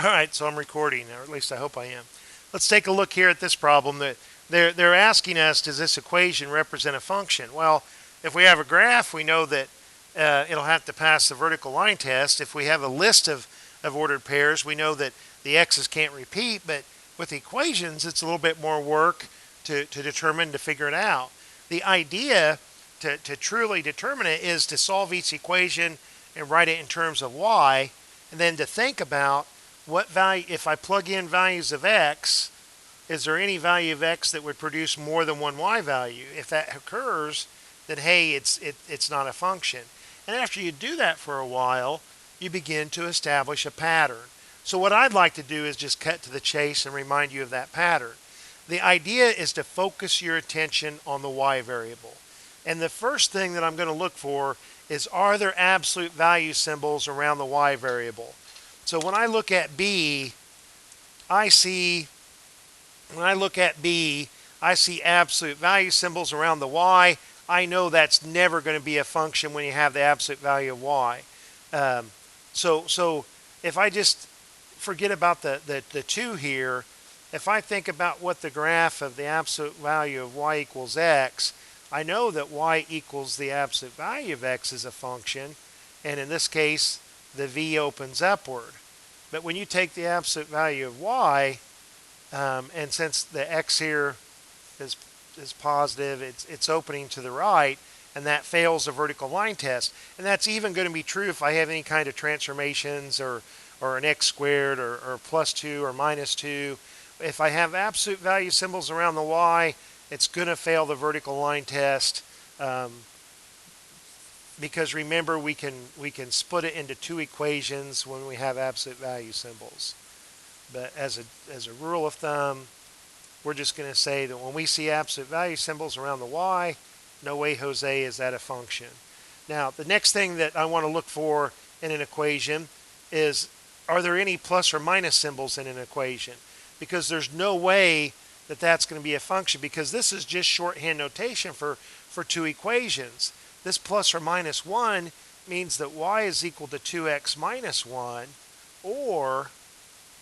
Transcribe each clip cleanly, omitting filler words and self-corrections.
All right, so I'm recording, or at least I hope I am. Let's take a look here at this problem. That they're asking us, does this equation represent a function? Well, if we have a graph, we know that it'll have to pass the vertical line test. If we have a list of ordered pairs, we know that the x's can't repeat, but with equations, it's a little bit more work to determine, to figure it out. The idea to truly determine it is to solve each equation and write it in terms of y, and then to think about what value, if I plug in values of x, is there any value of x that would produce more than one y value? If that occurs, then hey, it's not a function. And after you do that for a while, you begin to establish a pattern. So what I'd like to do is just cut to the chase and remind you of that pattern. The idea is to focus your attention on the y variable. And the first thing that I'm going to look for is, are there absolute value symbols around the y variable? So when I look at b, I see absolute value symbols around the y. I know that's never going to be a function when you have the absolute value of y. So if I just forget about the 2 here, if I think about what the graph of the absolute value of y equals x, I know that y equals the absolute value of x is a function, and in this case, the v opens upward. But when you take the absolute value of y, and since the x here is positive, it's opening to the right, and that fails the vertical line test. And that's even going to be true if I have any kind of transformations or an x squared or plus 2 or minus 2. If I have absolute value symbols around the y, it's going to fail the vertical line test. Because remember, we can split it into 2 equations when we have absolute value symbols. But as a rule of thumb, we're just going to say that when we see absolute value symbols around the y, no way, Jose, is that a function. Now, the next thing that I want to look for in an equation is, are there any plus or minus symbols in an equation? Because there's no way that that's going to be a function, because this is just shorthand notation for 2 equations. This plus or minus 1 means that y is equal to 2x minus 1, or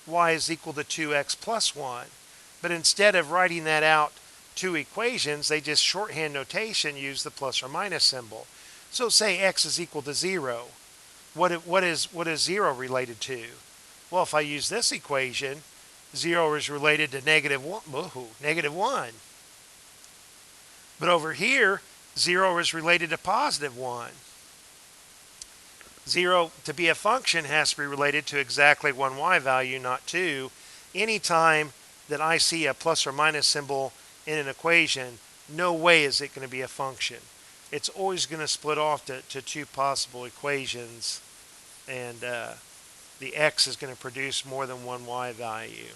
y is equal to 2x plus 1. But instead of writing that out 2 equations, they just shorthand notation use the plus or minus symbol. So say x is equal to 0. What is 0 related to? Well, if I use this equation, 0 is related to negative 1. Negative 1. But over here, 0 is related to positive 1. 0, to be a function, has to be related to exactly one y value, not 2. Anytime that I see a plus or minus symbol in an equation, no way is it going to be a function. It's always going to split off to 2 possible equations, and the x is going to produce more than one y value.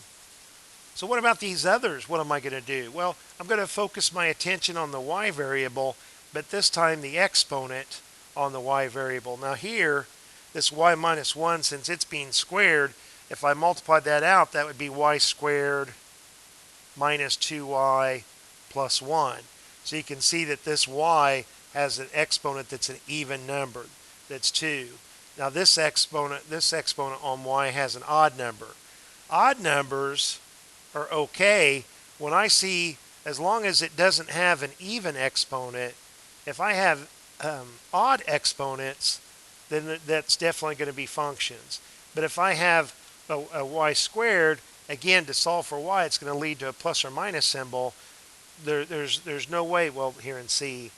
So what about these others? What am I going to do? Well, I'm going to focus my attention on the y variable, but this time the exponent on the y variable. Now here, this y minus 1, since it's being squared, if I multiplied that out, that would be y squared minus 2y plus 1. So you can see that this y has an exponent that's an even number, that's 2. Now this exponent on y has an odd number. Odd numbers are okay when I see, as long as it doesn't have an even exponent. If I have odd exponents, then that's definitely going to be functions. But if I have a y squared, again, to solve for y, it's going to lead to a plus or minus symbol. There's no way, well, here in C,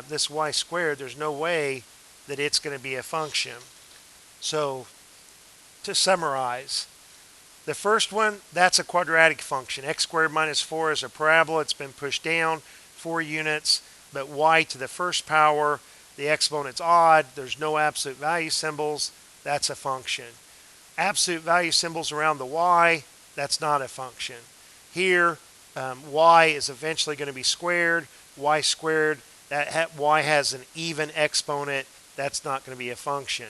this y squared, there's no way that it's going to be a function. So to summarize, the first one, that's a quadratic function. X squared minus 4 is a parabola. It's been pushed down 4 units, but y to the first power, the exponent's odd. There's no absolute value symbols. That's a function. Absolute value symbols around the y, that's not a function. Here, y is eventually going to be squared. Y squared, y has an even exponent. That's not going to be a function.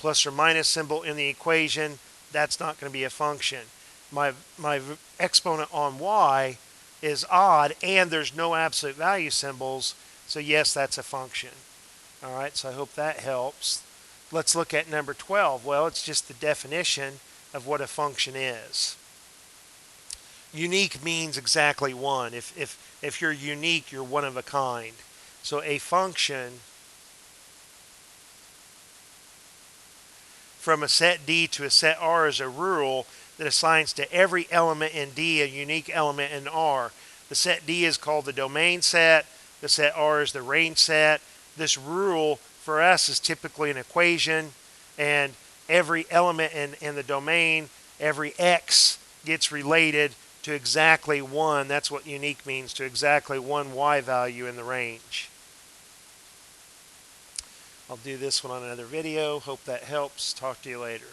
Plus or minus symbol in the equation, that's not going to be a function. My exponent on y is odd, and there's no absolute value symbols, so yes, that's a function. All right, so I hope that helps. Let's look at number 12. Well, it's just the definition. of what a function is. Unique means exactly one. If you're unique, you're one of a kind. So a function from a set D to a set R is a rule that assigns to every element in D a unique element in R. The set D is called the domain set. The set R is the range set. This rule for us is typically an equation, and every element in the domain, every X gets related to exactly one. That's what unique means, to exactly one Y value in the range. I'll do this one on another video. Hope that helps. Talk to you later.